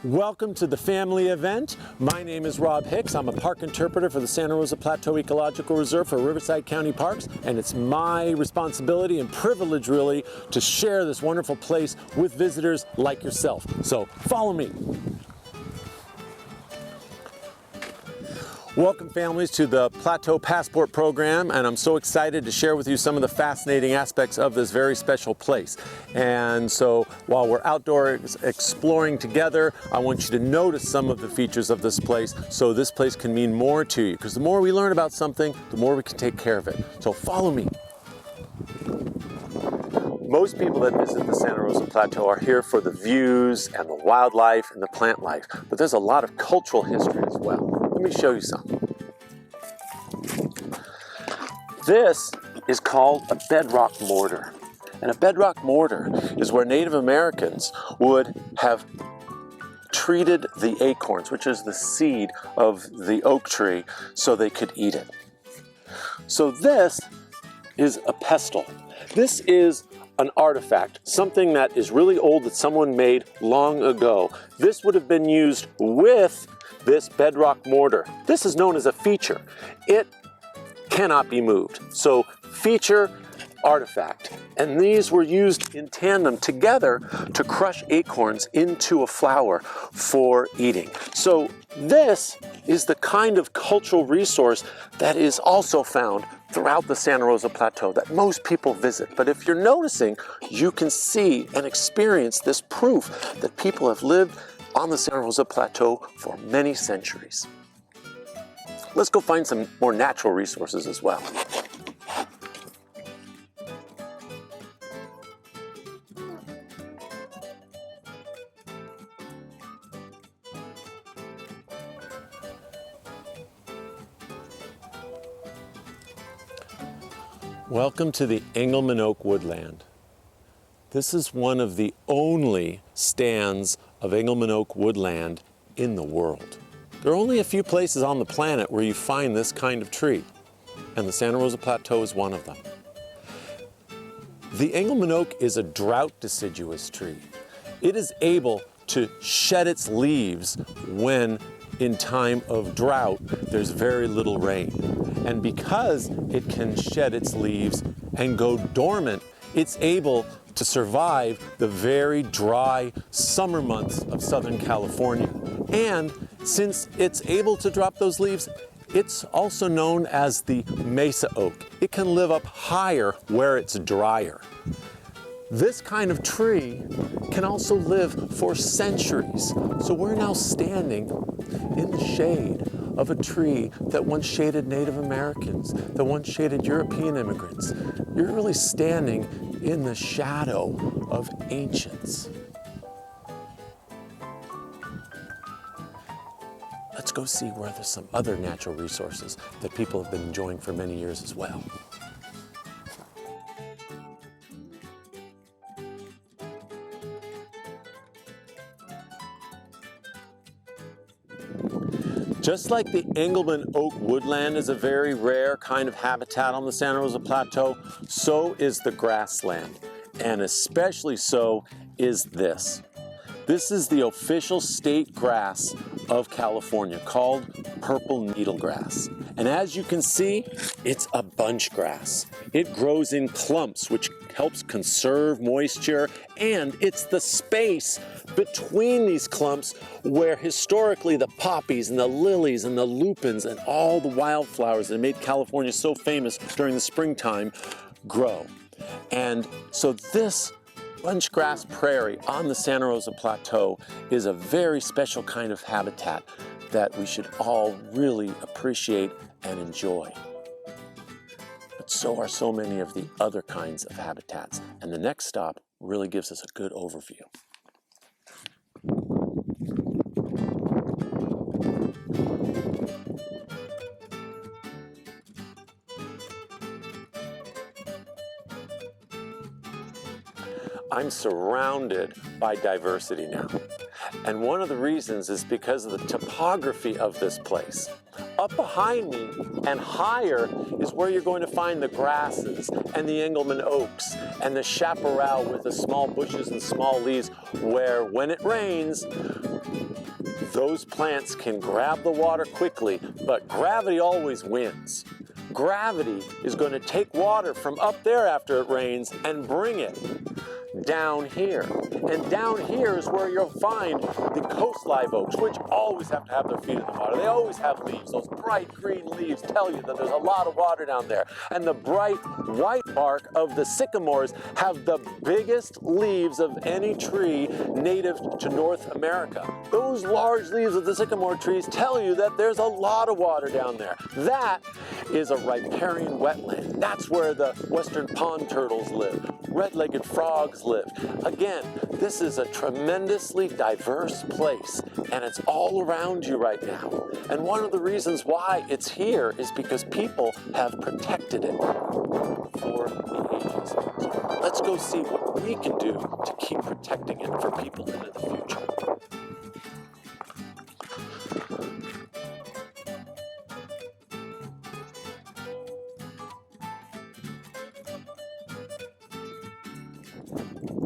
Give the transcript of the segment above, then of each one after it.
Welcome to the family event. My name is Rob Hicks. I'm a park interpreter for the Santa Rosa Plateau Ecological Reserve for Riverside County Parks, and it's my responsibility and privilege really to share this wonderful place with visitors like yourself. So follow me. Welcome families to the Plateau Passport program, and I'm so excited to share with you some of the fascinating aspects of this very special place. And so while we're outdoors exploring together, I want you to notice some of the features of this place so this place can mean more to you, because the more we learn about something, the more we can take care of it. So follow me. Most people that visit the Santa Rosa Plateau are here for the views and the wildlife and the plant life, but there's a lot of cultural history as well. Let me show you some. This is called a bedrock mortar. And a bedrock mortar is where Native Americans would have treated the acorns, which is the seed of the oak tree, so they could eat it. So this is a pestle. This is an artifact, something that is really old that someone made long ago. This would have been used with this bedrock mortar. This is known as a feature. It cannot be moved. So feature, artifact. And these were used in tandem together to crush acorns into a flour for eating. So this is the kind of cultural resource that is also found throughout the Santa Rosa Plateau that most people visit. But if you're noticing, you can see and experience this proof that people have lived on the Santa Rosa Plateau for many centuries. Let's go find some more natural resources as well. Welcome to the Engelmann Oak Woodland. This is one of the only stands of Engelmann Oak Woodland in the world. There are only a few places on the planet where you find this kind of tree, and the Santa Rosa Plateau is one of them. The Engelmann Oak is a drought deciduous tree. It is able to shed its leaves when in time of drought there's very little rain. And because it can shed its leaves and go dormant, it's able to survive the very dry summer months of Southern California. And since it's able to drop those leaves, it's also known as the mesa oak. It can live up higher where it's drier. This kind of tree can also live for centuries. So we're now standing in the shade of a tree that once shaded Native Americans, that once shaded European immigrants. You're really standing in the shadow of ancients. Let's go see where there's some other natural resources that people have been enjoying for many years as well. Just like the Engelmann Oak Woodland is a very rare kind of habitat on the Santa Rosa Plateau, so is the grassland, and especially so is this. This is the official state grass of California, called purple needlegrass. And as you can see, it's a bunch grass. It grows in clumps, which helps conserve moisture, and it's the space between these clumps where historically the poppies and the lilies and the lupins and all the wildflowers that made California so famous during the springtime grow. And so this bunchgrass prairie on the Santa Rosa Plateau is a very special kind of habitat that we should all really appreciate and enjoy. But so are so many of the other kinds of habitats, and the next stop really gives us a good overview. I'm surrounded by diversity now. And one of the reasons is because of the topography of this place. Up behind me and higher is where you're going to find the grasses and the Engelmann oaks and the chaparral with the small bushes and small leaves, where when it rains, those plants can grab the water quickly, but gravity always wins. Gravity is going to take water from up there after it rains and bring it down here. And down here is where you'll find the coast live oaks, which always have to have their feet in the water. They always have leaves. Those bright green leaves tell you that there's a lot of water down there. And the bright white bark of the sycamores have the biggest leaves of any tree native to North America. Those large leaves of the sycamore trees tell you that there's a lot of water down there. That is a riparian wetland. That's where the western pond turtles live. Red-legged frogs live. Again, this is a tremendously diverse place, and it's all around you right now. And one of the reasons why it's here is because people have protected it for the ages. So let's go see what we can do to keep protecting it for people into the future.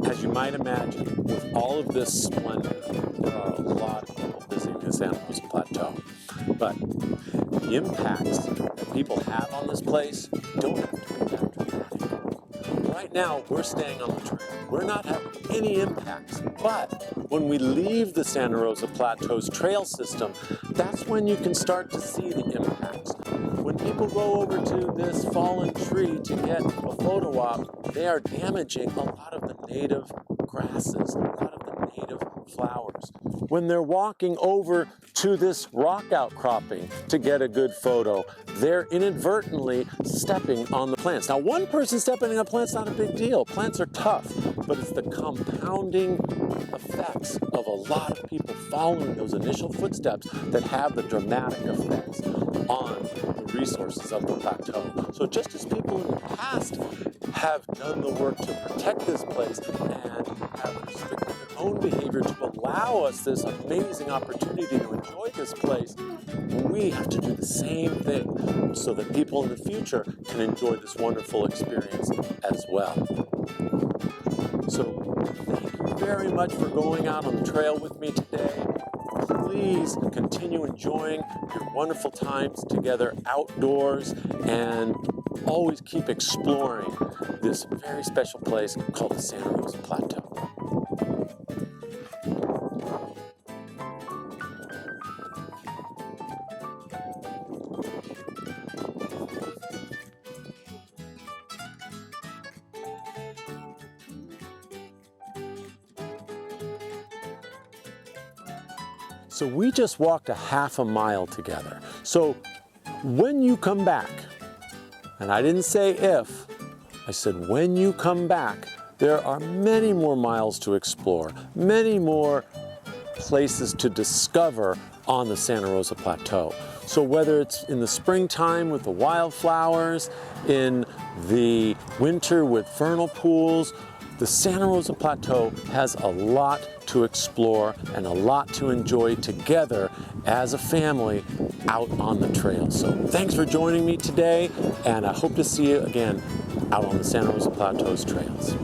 As you might imagine, with all of this splendor, there are a lot of people visiting the Santa Rosa Plateau. But the impacts that people have on this place don't have to be that dramatic. Right now, we're staying on the trail. We're not having any impacts. But when we leave the Santa Rosa Plateau's trail system, that's when you can start to see the impacts. When people go over to this fallen tree to get a photo op, they are damaging a lot of the native grasses, a lot of the native flowers. When they're walking over to this rock outcropping to get a good photo, they're inadvertently stepping on the plants. Now, one person stepping on a plant's not a big deal. Plants are tough, but it's the compounding effects of a lot of people following those initial footsteps that have the dramatic effects on the resources of the plateau. So just as people in the past have done the work to protect this place and have restricted their own behavior to allow us this amazing opportunity to enjoy this place, we have to do the same thing so that people in the future can enjoy this wonderful experience as well. So thank you very much for going out on the trail with me today. Please continue enjoying your wonderful times together outdoors, and always keep exploring this very special place called the Santa Rosa Plateau. So we just walked a half a mile together. So when you come back, and I didn't say if, I said when you come back, there are many more miles to explore, many more places to discover on the Santa Rosa Plateau. So whether it's in the springtime with the wildflowers, in the winter with vernal pools, the Santa Rosa Plateau has a lot to explore and a lot to enjoy together as a family out on the trail. So thanks for joining me today, and I hope to see you again out on the Santa Rosa Plateau's trails.